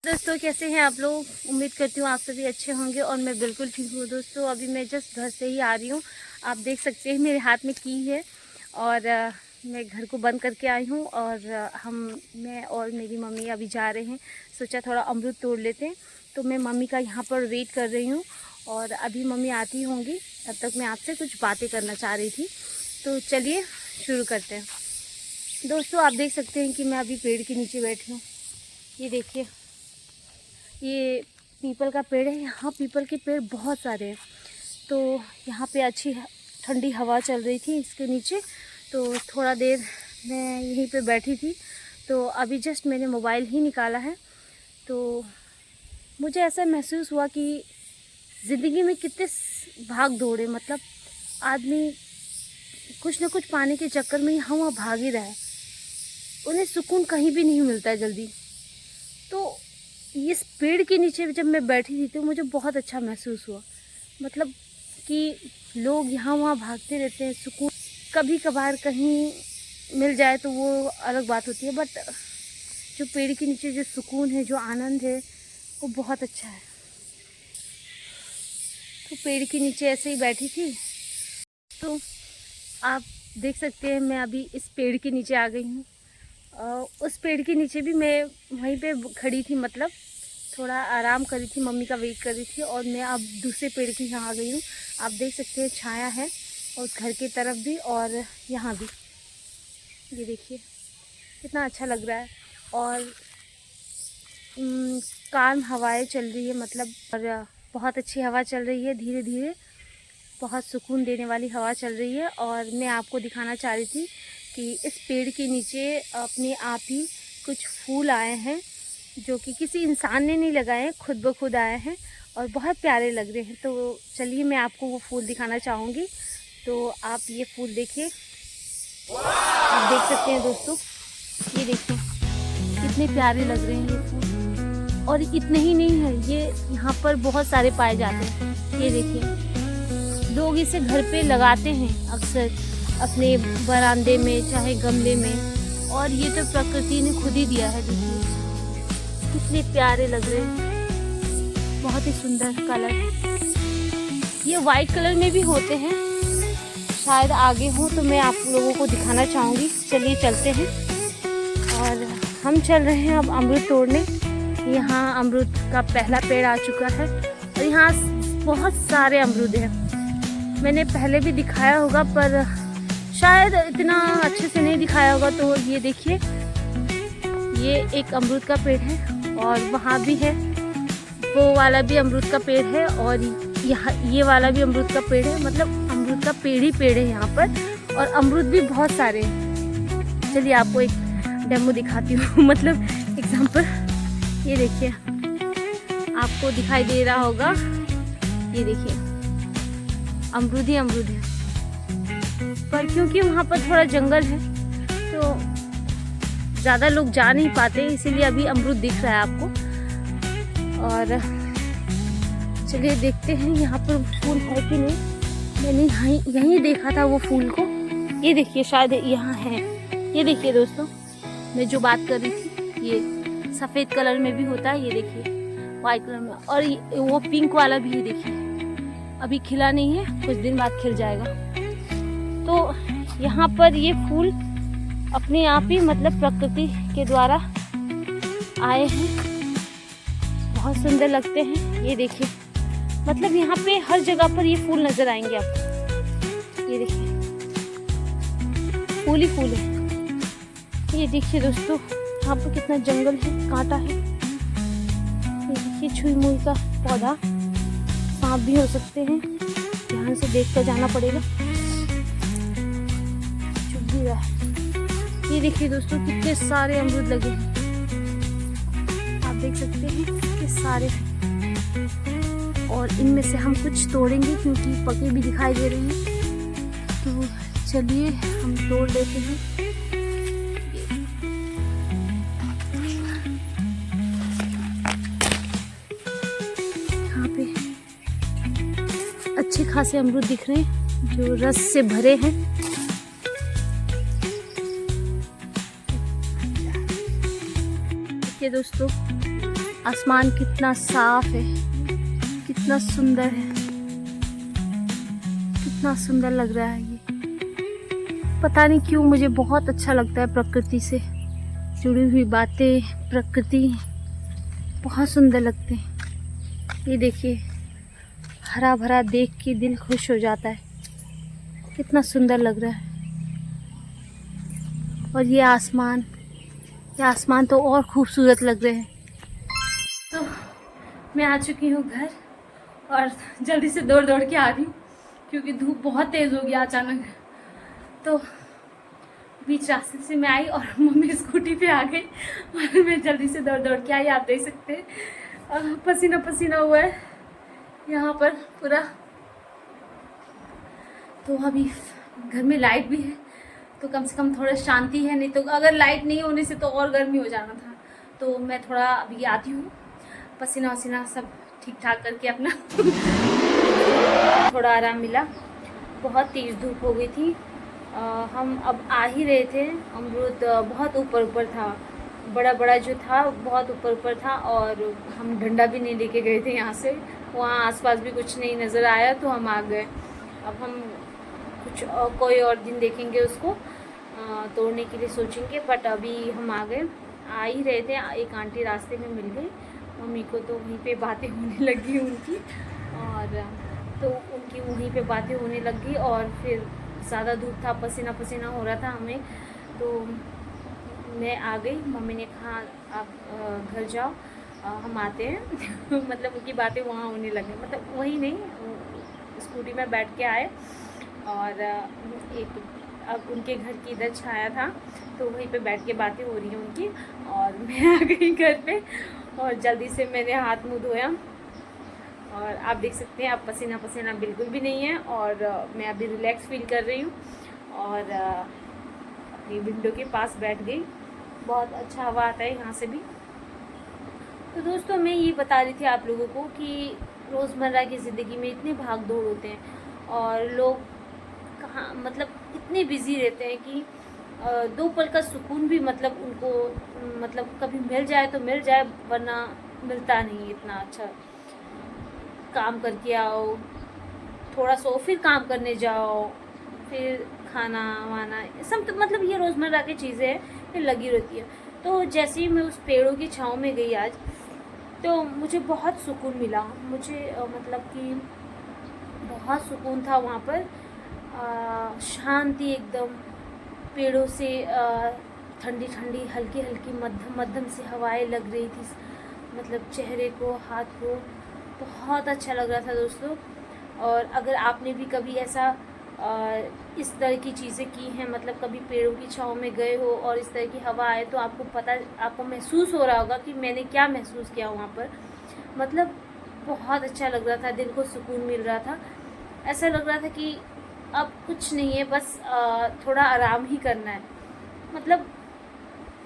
दोस्तों कैसे हैं आप लोग। उम्मीद करती हूँ आप सभी अच्छे होंगे और मैं बिल्कुल ठीक हूँ। दोस्तों अभी मैं जस्ट घर से ही आ रही हूँ। आप देख सकते हैं मेरे हाथ में की है और मैं घर को बंद करके आई हूँ और मैं और मेरी मम्मी अभी जा रहे हैं। सोचा थोड़ा अमरूद तोड़ लेते हैं, तो मैं मम्मी का यहाँ पर वेट कर रही हूँ और अभी मम्मी आती होंगी। तब तक मैं आपसे कुछ बातें करना चाह रही थी, तो चलिए शुरू करते हैं। दोस्तों आप देख सकते हैं कि मैं अभी पेड़ के नीचे बैठी हूँ। ये देखिए, ये पीपल का पेड़ है। यहाँ पीपल के पेड़ बहुत सारे हैं, तो यहाँ पे अच्छी ठंडी हवा चल रही थी इसके नीचे। तो थोड़ा देर मैं यहीं पे बैठी थी, तो अभी जस्ट मैंने मोबाइल ही निकाला है, तो मुझे ऐसा महसूस हुआ कि ज़िंदगी में कितने भाग दौड़ है। मतलब आदमी कुछ ना कुछ पाने के चक्कर में यहाँ वहाँ भाग ही रहा है, उन्हें सुकून कहीं भी नहीं मिलता है जल्दी। तो इस पेड़ के नीचे जब मैं बैठी थी तो मुझे बहुत अच्छा महसूस हुआ। मतलब कि लोग यहाँ वहाँ भागते रहते हैं, सुकून कभी कभार कहीं मिल जाए तो वो अलग बात होती है, बट जो पेड़ के नीचे जो सुकून है, जो आनंद है, वो बहुत अच्छा है। तो पेड़ के नीचे ऐसे ही बैठी थी, तो आप देख सकते हैं मैं अभी इस पेड़ के नीचे आ गई हूँ। उस पेड़ के नीचे भी मैं वहीं पे खड़ी थी, मतलब थोड़ा आराम कर रही थी, मम्मी का वेट कर रही थी। और मैं अब दूसरे पेड़ के यहाँ आ गई हूँ। आप देख सकते हैं छाया है उस घर की तरफ भी और यहाँ भी। ये देखिए कितना अच्छा लग रहा है और कान हवाएं चल रही है, मतलब और बहुत अच्छी हवा चल रही है, धीरे धीरे बहुत सुकून देने वाली हवा चल रही है। और मैं आपको दिखाना चाह रही थी कि इस पेड़ के नीचे अपने आप ही कुछ फूल आए हैं, जो कि किसी इंसान ने नहीं लगाए हैं, खुद ब खुद आए हैं और बहुत प्यारे लग रहे हैं। तो चलिए मैं आपको वो फूल दिखाना चाहूँगी। तो आप ये फूल देखिए, आप देख सकते हैं दोस्तों, ये देखिए कितने प्यारे लग रहे हैं ये फूल। और इतने ही नहीं है, ये यहाँ पर बहुत सारे पाए जाते हैं। ये देखिए लोग इसे घर पे लगाते हैं अक्सर अपने बरामदे में, चाहे गमले में। और ये तो प्रकृति ने खुद ही दिया है। देखिए कितने प्यारे लग रहे हैं, बहुत ही सुंदर कलर। ये वाइट कलर में भी होते हैं, शायद आगे हो तो मैं आप लोगों को दिखाना चाहूँगी। चलिए चलते हैं और हम चल रहे हैं अब अमरूद तोड़ने। यहाँ अमरूद का पहला पेड़ आ चुका है और यहाँ बहुत सारे अमरूद हैं। मैंने पहले भी दिखाया होगा पर शायद इतना अच्छे से नहीं दिखाया होगा। तो ये देखिए, ये एक अमरूद का पेड़ है और वहाँ भी है, वो वाला भी अमरूद का पेड़ है और यहाँ ये वाला भी अमरूद का पेड़ है। मतलब अमरूद का पेड़ ही पेड़ है यहाँ पर, और अमरूद भी बहुत सारे हैं। चलिए आपको एक डेमो दिखाती हूँ मतलब एग्जाम्पल। ये देखिए, आपको दिखाई दे रहा होगा, ये देखिए अमरूद ही अमरूद है। पर क्योंकि वहाँ पर थोड़ा जंगल है तो ज़्यादा लोग जा नहीं पाते, इसीलिए अभी अमरूद दिख रहा है आपको। और चलिए देखते हैं यहाँ पर फूल है कि नहीं। मैंने यहीं देखा था वो फूल को। ये देखिए शायद यहाँ है। ये देखिए दोस्तों, मैं जो बात कर रही थी, ये सफ़ेद कलर में भी होता है। ये देखिए वाइट कलर में, और वो पिंक वाला भी। ये देखिए अभी खिला नहीं है, कुछ दिन बाद खिल जाएगा। तो यहाँ पर ये फूल अपने आप ही, मतलब प्रकृति के द्वारा आए हैं, बहुत सुंदर लगते हैं। ये देखिए, मतलब यहाँ पे हर जगह पर ये फूल नजर आएंगे आपको। ये देखिए फूल ही फूल है। ये देखिए दोस्तों, यहाँ पर कितना जंगल है, कांटा है। ये देखिए छुई मुई का पौधा, सांप भी हो सकते हैं, ध्यान से देख कर जाना पड़ेगा। चुभ भी रहा है। ये देखिए दोस्तों, कितने सारे अमरूद लगे हैं, आप देख सकते हैं कितने सारे। और इनमें से हम कुछ तोड़ेंगे क्योंकि पके भी दिखाई दे रहे हैं। तो चलिए हम तोड़ लेते हैं। यहाँ पे अच्छे खासे अमरूद दिख रहे हैं जो रस से भरे हैं। देखिए दोस्तों, आसमान कितना साफ है, कितना सुंदर है, कितना सुंदर लग रहा है ये। पता नहीं क्यों मुझे बहुत अच्छा लगता है प्रकृति से जुड़ी हुई बातें, प्रकृति बहुत सुंदर लगते हैं। ये देखिए हरा भरा देख के दिल खुश हो जाता है, कितना सुंदर लग रहा है। और ये आसमान तो और खूबसूरत लग रहे हैं। तो मैं आ चुकी हूँ घर और जल्दी से दौड़ दौड़ के आ रही हूँ क्योंकि धूप बहुत तेज़ हो गया अचानक। तो बीच रास्ते से मैं आई और मम्मी स्कूटी पे आ गई और मैं जल्दी से दौड़ दौड़ के आई। आप देख सकते हैं पसीना पसीना हुआ है यहाँ पर पूरा। तो अभी घर में लाइट भी है तो कम से कम थोड़ा शांति है, नहीं तो अगर लाइट नहीं होने से तो और गर्मी हो जाना था। तो मैं थोड़ा अभी आती हूँ, पसीना वसीना सब ठीक ठाक करके अपना थोड़ा आराम मिला। बहुत तेज़ धूप हो गई थी। हम अब आ ही रहे थे, अमरूद बहुत ऊपर ऊपर था, बड़ा बड़ा जो था बहुत ऊपर ऊपर था। और हम डंडा भी नहीं लेके गए थे यहाँ से, वहाँ आसपास भी कुछ नहीं नज़र आया तो हम आ गए। अब हम कुछ कोई और दिन देखेंगे उसको, तोड़ने के लिए सोचेंगे। बट अभी हम आ गए, आ ही रहे थे। एक आंटी रास्ते में मिल गई मम्मी को, तो वहीं पे बातें होने लगी उनकी, और तो उनकी वहीं पे बातें होने लगी। और फिर ज़्यादा धूप था, पसीना पसीना हो रहा था हमें, तो मैं आ गई। मम्मी ने कहा आप घर जाओ, हम आते हैं मतलब उनकी बातें वहाँ होने लगी, मतलब वही नहीं, स्कूटी में बैठ के आए और एक अब उनके घर की इधर छाया था तो वहीं पे बैठ के बातें हो रही हैं उनकी। और मैं आ गई घर पे और जल्दी से मैंने हाथ मुँह धोया और आप देख सकते हैं अब पसीना पसीना बिल्कुल भी नहीं है। और मैं अभी रिलैक्स फील कर रही हूँ और अपनी विंडो के पास बैठ गई। बहुत अच्छा हवा आता है यहाँ से भी। तो दोस्तों मैं ये बता रही थी आप लोगों को कि रोज़मर्रा की ज़िंदगी में इतने भाग दौड़ होते हैं और लोग कहाँ मतलब इतने बिज़ी रहते हैं कि दो पल का सुकून भी मतलब उनको मतलब कभी मिल जाए तो मिल जाए, वरना मिलता नहीं। इतना अच्छा काम करके आओ, थोड़ा सो, फिर काम करने जाओ, फिर खाना वाना, सब तो मतलब ये रोज़मर्रा की चीज़ें हैं, ये लगी रहती है। तो जैसे ही मैं उस पेड़ों की छाँव में गई आज, तो मुझे बहुत सुकून मिला। मुझे मतलब कि बहुत सुकून था वहाँ पर, शांति एकदम, पेड़ों से ठंडी ठंडी हल्की हल्की मध्यम मध्यम से हवाएं लग रही थी, मतलब चेहरे को, हाथ को, बहुत अच्छा लग रहा था दोस्तों। और अगर आपने भी कभी ऐसा इस तरह की चीज़ें की हैं, मतलब कभी पेड़ों की छाँव में गए हो और इस तरह की हवा आए, तो आपको महसूस हो रहा होगा कि मैंने क्या महसूस किया वहाँ पर। मतलब बहुत अच्छा लग रहा था, दिल को सुकून मिल रहा था। ऐसा लग रहा था कि अब कुछ नहीं है, बस थोड़ा आराम ही करना है। मतलब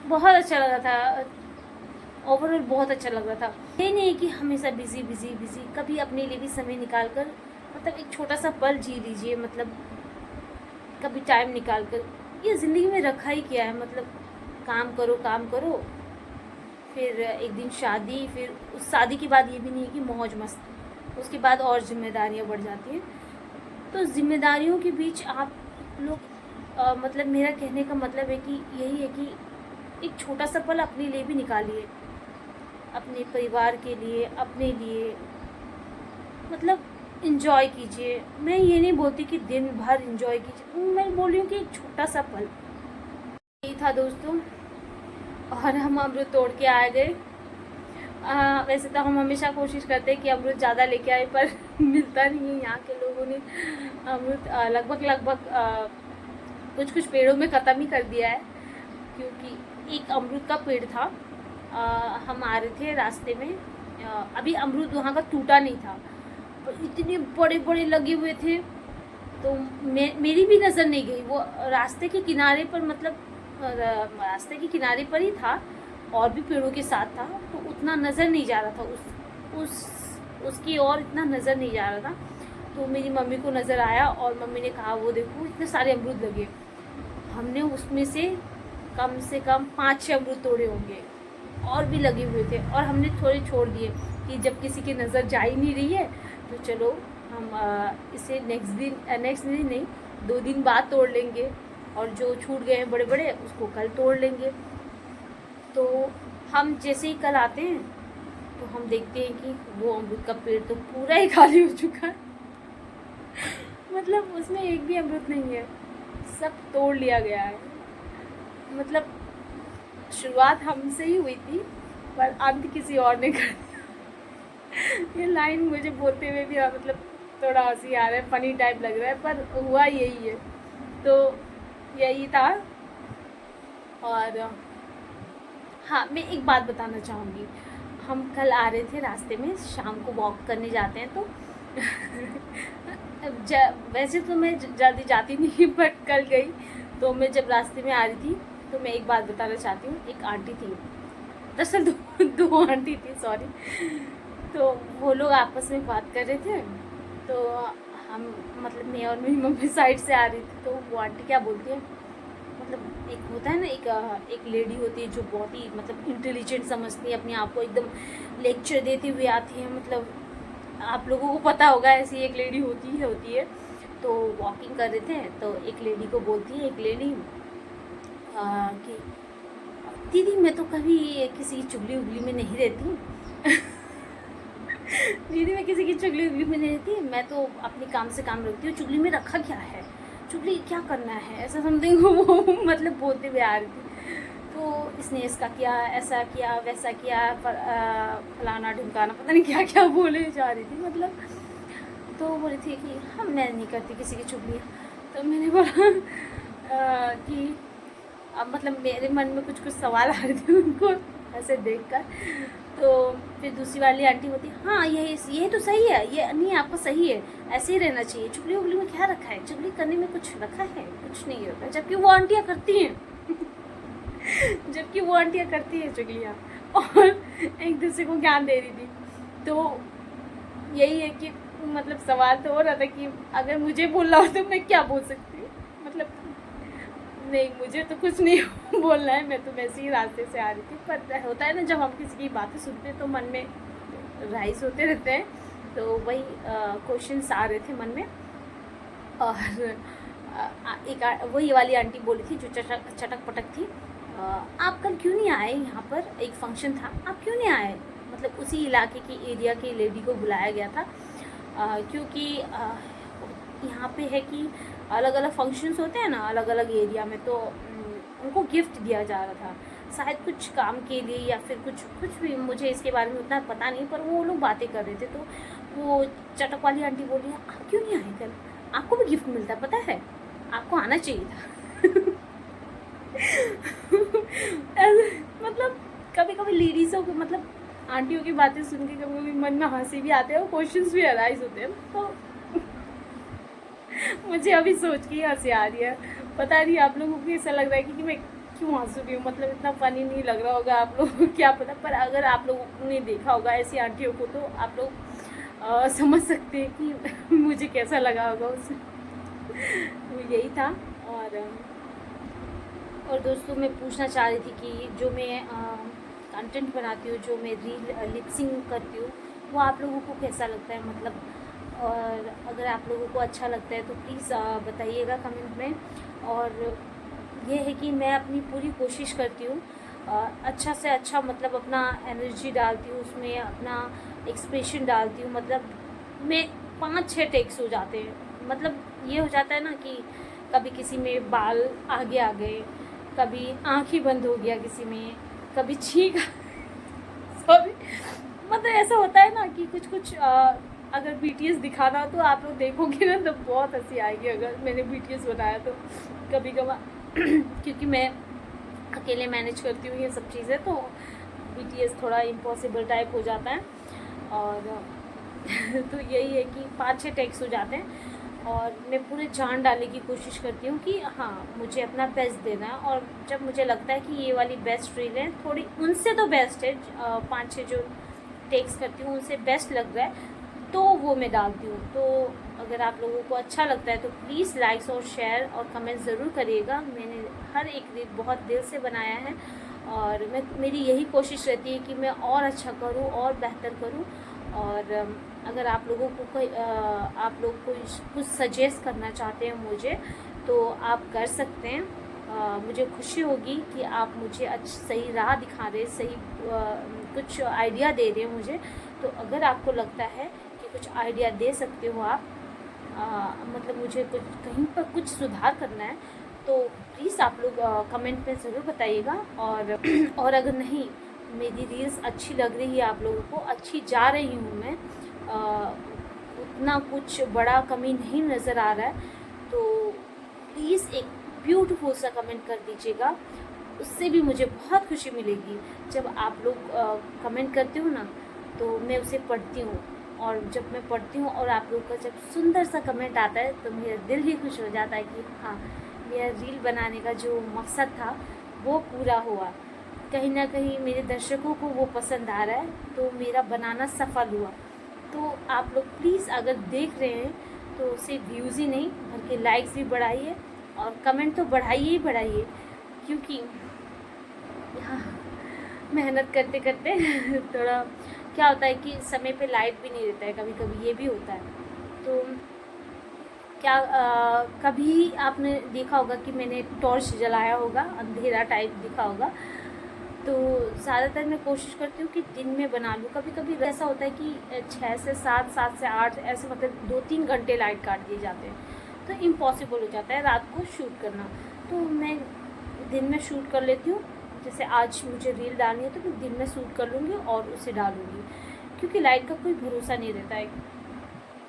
बहुत अच्छा लग रहा था, ओवरऑल बहुत अच्छा लग रहा था। ये नहीं कि हमेशा बिज़ी बिज़ी बिज़ी, कभी अपने लिए भी समय निकाल कर मतलब एक छोटा सा पल जी लीजिए। मतलब कभी टाइम निकाल कर, ये ज़िंदगी में रखा ही क्या है, मतलब काम करो, फिर एक दिन शादी, फिर उस शादी के बाद ये भी नहीं है कि मौज मस्त, उसके बाद और जिम्मेदारियाँ बढ़ जाती हैं। तो जिम्मेदारियों के बीच आप लोग मतलब मेरा कहने का मतलब है कि यही है कि एक छोटा सा पल अपने लिए भी निकालिए, अपने परिवार के लिए, अपने लिए, मतलब इंजॉय कीजिए। मैं ये नहीं बोलती कि दिन भर इंजॉय कीजिए, मैं बोल रही हूँ कि एक छोटा सा पल। यही था दोस्तों, और हम अमरूद तोड़ के आ गए। वैसे तो हम हमेशा कोशिश करते हैं कि अमरूद ज़्यादा लेके आए, पर मिलता नहीं है। यहाँ के लोगों ने अमरूद लगभग कुछ पेड़ों में ख़त्म ही कर दिया है, क्योंकि एक अमरूद का पेड़ था। हम आ रहे थे रास्ते में, अभी अमरूद वहाँ का टूटा नहीं था, पर इतने बड़े बड़े लगे हुए थे, तो मेरी भी नज़र नहीं गई। वो रास्ते के किनारे पर, मतलब रास्ते के किनारे पर ही था, और भी पेड़ों के साथ था, तो उतना नज़र नहीं जा रहा था, उसकी और इतना नज़र नहीं जा रहा था। तो मेरी मम्मी को नज़र आया और मम्मी ने कहा वो देखो इतने सारे अमरूद लगे। हमने उसमें से कम 5-6 अमरूद तोड़े होंगे। और भी लगे हुए थे, और हमने थोड़े छोड़ दिए कि जब किसी की नज़र जा ही नहीं रही है तो चलो हम इसे नेक्स्ट दिन नहीं, 2 दिन बाद तोड़ लेंगे, और जो छूट गए हैं बड़े बड़े उसको कल तोड़ लेंगे। तो हम जैसे ही कल आते हैं तो हम देखते हैं कि वो अमरूद का पेड़ तो पूरा ही खाली हो चुका है। मतलब उसमें एक भी अमरूद नहीं है, सब तोड़ लिया गया है। मतलब शुरुआत हमसे ही हुई थी पर अंत किसी और ने कर दिया। ये लाइन मुझे बोलते हुए भी मतलब थोड़ा हंसी आ रहा है, फनी टाइप लग रहा है, पर हुआ यही है। तो यही था। और हाँ, मैं एक बात बताना चाहूँगी। हम कल आ रहे थे, रास्ते में शाम को वॉक करने जाते हैं तो वैसे तो मैं जल्दी जाती नहीं, बट कल गई तो मैं जब रास्ते में आ रही थी तो मैं एक बात बताना चाहती हूँ। एक आंटी थी, दरअसल दो आंटी थी, सॉरी। तो वो लोग आपस में बात कर रहे थे, तो हम मतलब मैं और मेरी मम्मी साइड से आ रही थी, तो वो आंटी क्या बोलती है, मतलब एक होता है ना, एक लेडी होती है जो बहुत ही मतलब इंटेलिजेंट समझती है अपने आप को, एकदम लेक्चर देते हुए आती है। मतलब आप लोगों को पता होगा ऐसी एक लेडी होती है। तो वॉकिंग कर रहे थे तो एक लेडी को बोलती है, एक लेडी कि दीदी मैं तो कभी किसी की चुगली उगली में नहीं रहती। दीदी मैं किसी की चुगली उगली में नहीं रहती, मैं तो अपने काम से काम रखती हूँ, चुगली में रखा क्या है, चुगली क्या करना है, ऐसा समथिंग वो मतलब बोलते हुए आ रही थी। तो इसने इसका किया, ऐसा किया, वैसा किया, फलाना ढिमकाना, पता नहीं क्या क्या बोले जा रही थी। मतलब तो बोली थी कि हम मैं नहीं करती किसी की चुगलियाँ। तो मैंने बोला कि अब मतलब मेरे मन में कुछ कुछ सवाल आ रहे थे उनको ऐसे देखकर। तो फिर दूसरी वाली आंटी होती, हाँ यही तो सही है, ये नहीं आपको सही है, ऐसे ही रहना चाहिए, चुगली उगली में क्या रखा है, चुगली करने में कुछ रखा है, कुछ नहीं रखा। जबकि वो आंटियाँ करती हैं। जबकि वो आंटियाँ करती हैं चुगलियाँ, और एक दूसरे को ज्ञान दे रही थी। तो यही है कि मतलब सवाल तो हो रहा था कि अगर मुझे बोलना हो तो मैं क्या बोल सकती हूँ। मतलब नहीं, मुझे तो कुछ नहीं बोलना है, मैं तो वैसे ही रास्ते से आ रही थी। पर होता है ना, जब हम किसी की बातें सुनते हैं तो मन में राइज होते रहते हैं, तो वही क्वेश्चंस आ रहे थे मन में। और एक वही वाली आंटी बोली थी जो चटक पटक थी, आप कल क्यों नहीं आए, यहाँ पर एक फंक्शन था, आप क्यों नहीं आए। मतलब उसी इलाके की एरिया की लेडी को बुलाया गया था, क्योंकि यहाँ पे है कि अलग अलग फंक्शंस होते हैं ना अलग अलग एरिया में, तो उनको गिफ्ट दिया जा रहा था, शायद कुछ काम के लिए या फिर कुछ भी, मुझे इसके बारे में उतना पता नहीं, पर वो लोग बातें कर रहे थे। तो वो चटक वाली आंटी बोल रही है, आप क्यों नहीं आए कल, आपको भी गिफ्ट मिलता है, पता है, आपको आना चाहिए था। मतलब कभी कभी लेडीज़ों को, मतलब आंटियों की बातें सुन के कभी कभी मन में हंसी भी आते हैं और क्वेश्चंस भी अराइज होते हैं। तो मुझे अभी सोच के ही हंसी आ रही है। पता नहीं आप लोगों को ऐसा लग रहा है कि मैं क्यों हंस रही हूँ, मतलब इतना फनी नहीं लग रहा होगा आप लोगों को, क्या पता। पर अगर आप लोगों ने देखा होगा ऐसी आंटियों को तो आप लोग समझ सकते हैं कि मुझे कैसा लगा होगा उसमें। तो यही था। और दोस्तों मैं पूछना चाह रही थी कि जो मैं कंटेंट बनाती हूँ, जो मैं रील लिपसिंग करती हूँ, वो आप लोगों को कैसा लगता है, मतलब। और अगर आप लोगों को अच्छा लगता है तो प्लीज़ बताइएगा कमेंट में। और ये है कि मैं अपनी पूरी कोशिश करती हूँ, अच्छा से अच्छा, मतलब अपना एनर्जी डालती हूँ उसमें, अपना एक्सप्रेशन डालती हूँ। मतलब मैं 5-6 टेक्स हो जाते हैं, मतलब ये हो जाता है ना कि कभी किसी में बाल आगे आ गए, कभी आँख ही बंद हो गया किसी में, कभी छींक सॉरी, मतलब ऐसा होता है ना कि कुछ अगर BTS दिखाना हो तो आप लोग देखोगे ना तो बहुत हंसी आएगी अगर मैंने BTS बनाया तो कभी कभार। क्योंकि मैं अकेले मैनेज करती हूँ ये सब चीज़ें, तो BTS थोड़ा इम्पॉसिबल टाइप हो जाता है। और तो यही है कि 5-6 टेक्स हो जाते हैं, और मैं पूरे जान डालने की कोशिश करती हूँ कि हाँ मुझे अपना बेस्ट देना है। और जब मुझे लगता है कि ये वाली बेस्ट रील है, थोड़ी उनसे तो बेस्ट है, 5-6 जो टेक्स करती हूँ उनसे बेस्ट लग रहा है तो वो मैं डालती हूँ। तो अगर आप लोगों को अच्छा लगता है तो प्लीज़ लाइक्स और शेयर और कमेंट ज़रूर करिएगा। मैंने हर एक रील बहुत दिल से बनाया है, और मेरी यही कोशिश रहती है कि मैं और अच्छा करूं और बेहतर करूं। और अगर आप लोगों को कोई आप लोग कोई कुछ सजेस्ट करना चाहते हैं मुझे, तो आप कर सकते हैं। मुझे खुशी होगी कि आप मुझे सही राह दिखा रहे, सही कुछ आइडिया दे रहे हैं मुझे। तो अगर आपको लगता है कि कुछ आइडिया दे सकते हो आप, मतलब मुझे कुछ कहीं पर कुछ सुधार करना है, तो प्लीज़ आप लोग कमेंट में ज़रूर बताइएगा। और अगर नहीं, मेरी रील्स अच्छी लग रही है आप लोगों को, अच्छी जा रही हूँ मैं, उतना कुछ बड़ा कमी नहीं नज़र आ रहा है, तो प्लीज़ एक ब्यूटीफुल सा कमेंट कर दीजिएगा। उससे भी मुझे बहुत खुशी मिलेगी। जब आप लोग कमेंट करते हो ना, तो मैं उसे पढ़ती हूँ, और जब मैं पढ़ती हूँ और आप लोग का जब सुंदर सा कमेंट आता है, तो मेरा दिल ही खुश हो जाता है कि हाँ, मेरा रील बनाने का जो मकसद था वो पूरा हुआ। कहीं ना कहीं मेरे दर्शकों को वो पसंद आ रहा है, तो मेरा बनाना सफल हुआ। तो आप लोग प्लीज़ अगर देख रहे हैं तो सिर्फ व्यूज़ ही नहीं बल्कि लाइक्स भी बढ़ाइए, और कमेंट तो बढ़ाइए ही बढ़ाइए, क्योंकि यहाँ मेहनत करते करते थोड़ा क्या होता है कि समय पे लाइट भी नहीं रहता है, कभी कभी ये भी होता है। तो क्या कभी आपने देखा होगा कि मैंने टॉर्च जलाया होगा, अंधेरा टाइप दिखा होगा, तो ज़्यादातर मैं कोशिश करती हूँ कि दिन में बना लूँ। कभी कभी ऐसा होता है कि 6 से 7, 7 से 8 ऐसे, मतलब 2-3 घंटे लाइट काट दिए जाते हैं, तो इम्पॉसिबल हो जाता है रात को शूट करना। तो मैं दिन में शूट कर लेती हूँ। जैसे आज मुझे रील डालनी है तो मैं दिन में शूट कर लूँगी और उसे डालूँगी, क्योंकि लाइट का कोई भरोसा नहीं रहता है,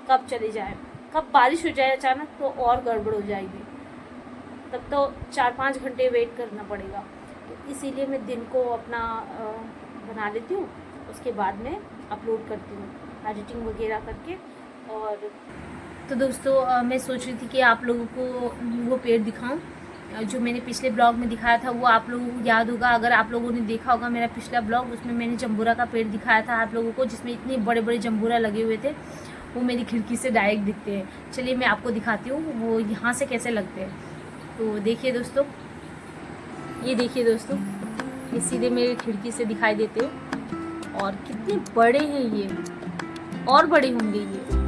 कब चली जाए, कब बारिश हो जाए अचानक तो और गड़बड़ हो जाएगी, तब तो 4-5 घंटे वेट करना पड़ेगा। तो इसीलिए मैं दिन को अपना बना लेती हूँ, उसके बाद में अपलोड करती हूँ एडिटिंग वगैरह करके। और तो दोस्तों मैं सोच रही थी कि आप लोगों को वो पेड़ दिखाऊं जो मैंने पिछले ब्लॉग में दिखाया था। वो आप लोगों को याद होगा, अगर आप लोगों ने देखा होगा मेरा पिछला ब्लॉग, उसमें मैंने जम्बूरा का पेड़ दिखाया था आप लोगों को, जिसमें इतने बड़े बड़े जम्बूरा लगे हुए थे। वो मेरी खिड़की से डायरेक्ट दिखते हैं। चलिए मैं आपको दिखाती हूँ वो यहाँ से कैसे लगते हैं। तो देखिए दोस्तों, ये देखिए दोस्तों, ये सीधे मेरी खिड़की से दिखाई देते हैं, और कितने बड़े हैं ये, और बड़े होंगे ये,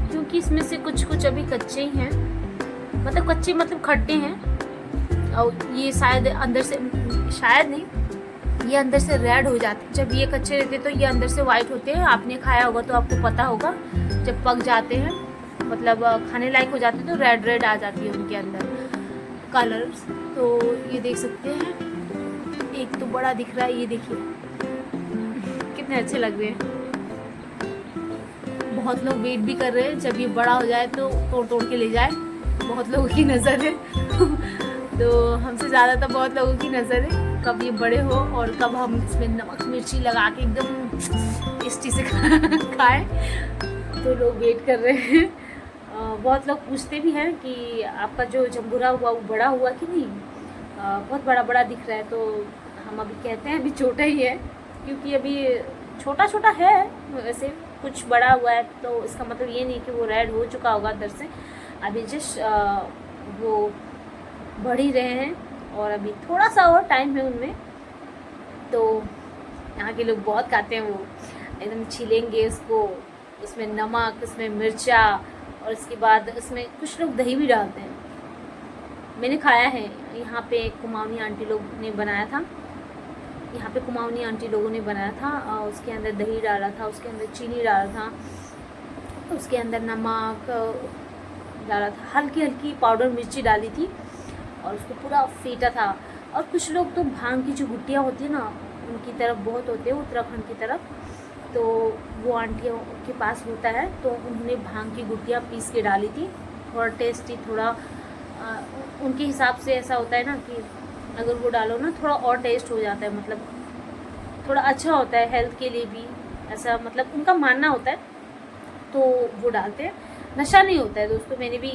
क्योंकि इसमें से कुछ कुछ अभी कच्चे ही हैं, मतलब कच्चे मतलब खट्टे हैं। और ये शायद अंदर से, शायद नहीं, ये अंदर से रेड हो जाते हैं। जब ये कच्चे रहते तो ये अंदर से वाइट होते हैं। आपने खाया होगा तो आपको पता होगा, जब पक जाते हैं, मतलब खाने लायक हो जाते हैं, तो रेड रेड आ जाती है उनके अंदर कलर्स। तो ये देख सकते हैं, एक तो बड़ा दिख रहा है, ये देखिए कितने अच्छे लग रहे हैं। बहुत लोग वेट भी कर रहे हैं जब ये बड़ा हो जाए तो तोड़ तोड़ के ले जाए, बहुत लोगों की नज़र है तो हमसे ज़्यादा तो बहुत लोगों की नज़र है कब ये बड़े हो और कब हम इसमें नमक मिर्ची लगा के एकदम टेस्टी से खाएं। तो लोग वेट कर रहे हैं। बहुत लोग पूछते भी हैं कि आपका जो जम्बूरा हुआ वो बड़ा हुआ कि नहीं, बहुत बड़ा बड़ा दिख रहा है। तो हम अभी कहते हैं अभी छोटा ही है, क्योंकि अभी छोटा छोटा है, वैसे कुछ बड़ा हुआ है तो इसका मतलब ये नहीं कि वो रेड हो चुका होगा अंदर से। अभी जस्ट वो बढ़ ही रहे हैं, और अभी थोड़ा सा और टाइम है उनमें। तो यहाँ के लोग बहुत खाते हैं, वो एकदम छीलेंगे उसको, उसमें नमक, उसमें मिर्चा, और इसके बाद उसमें कुछ लोग दही भी डालते हैं। मैंने खाया है, यहाँ पे कुमाऊनी आंटी लोग ने बनाया था, यहाँ पे कुमाऊनी आंटी लोगों ने बनाया था। उसके अंदर दही डाला था, उसके अंदर चीनी डाला था, उसके अंदर नमक डाला था, हल्की हल्की पाउडर मिर्ची डाली थी, और उसको पूरा फेंटा था। और कुछ लोग तो भांग की जो गुट्टियाँ होती है ना, उनकी तरफ बहुत होते हैं, उत्तराखंड की तरफ, तो वो आंटियों के पास होता है, तो उन्होंने भांग की गुट्टियाँ पीस के डाली थी। थोड़ा टेस्टी, थोड़ा उनके हिसाब से ऐसा होता है ना कि अगर वो डालो ना थोड़ा और टेस्ट हो जाता है, मतलब थोड़ा अच्छा होता है हेल्थ के लिए भी, ऐसा मतलब उनका मानना होता है, तो वो डालते हैं। नशा नहीं होता है दोस्तों, मैंने भी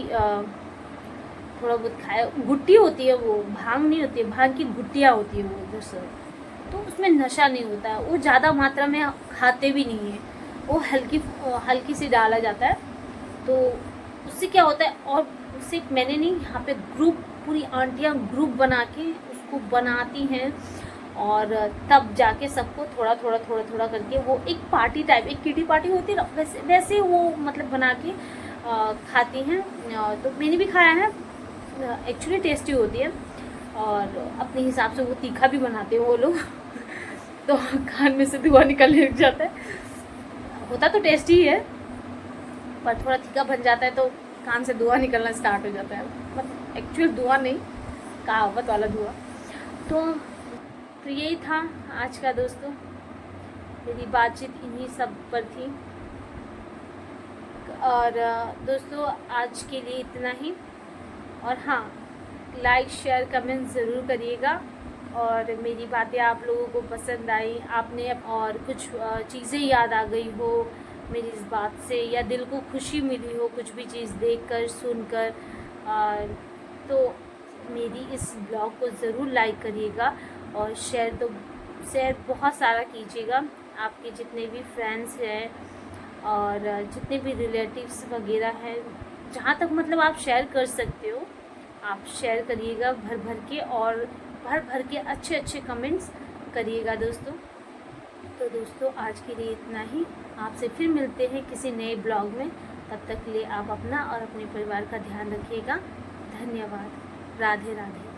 थोड़ा बहुत खाया। गुट्टी होती है वो, भांग नहीं होती है, भांग की गुट्टियाँ होती है वो उधर से, तो उसमें नशा नहीं होता है। वो ज़्यादा मात्रा में खाते भी नहीं है, वो हल्की सी डाला जाता है। तो उससे क्या होता है, और उससे मैंने नहीं, यहाँ पे ग्रुप, पूरी आंटियाँ ग्रुप बना के उसको बनाती हैं, और तब जाके सबको थोड़ा थोड़ा करके वो एक पार्टी टाइप, एक किटी पार्टी होती है ना, वैसे वैसे वो मतलब बना के खाती हैं। तो मैंने भी खाया है, एक्चुअली टेस्टी होती है और अपने हिसाब से वो तीखा भी बनाते हैं वो लोग तो कान में से धुआं निकलने लग जाता है। होता तो टेस्टी ही है पर थोड़ा तीखा बन जाता है तो कान से धुआं निकलना स्टार्ट हो जाता है, मतलब एक्चुअल धुआं नहीं, कहावत वाला धुआं। तो यही था आज का दोस्तों, मेरी बातचीत इन्हीं सब पर थी। और दोस्तों आज के लिए इतना ही। और हाँ, लाइक शेयर कमेंट ज़रूर करिएगा और मेरी बातें आप लोगों को पसंद आई, आपने और कुछ चीज़ें याद आ गई हो मेरी इस बात से, या दिल को खुशी मिली हो कुछ भी चीज़ देखकर सुनकर, तो मेरी इस ब्लॉग को ज़रूर लाइक करिएगा और शेयर बहुत सारा कीजिएगा। आपके जितने भी फ्रेंड्स हैं और जितने भी रिलेटिव्स वगैरह हैं, जहाँ तक मतलब आप शेयर कर सकते हो आप शेयर करिएगा भर भर के, और भर भर के अच्छे अच्छे कमेंट्स करिएगा दोस्तों। तो दोस्तों आज के लिए इतना ही, आपसे फिर मिलते हैं किसी नए ब्लॉग में। तब तक के लिए आप अपना और अपने परिवार का ध्यान रखिएगा। धन्यवाद। राधे राधे।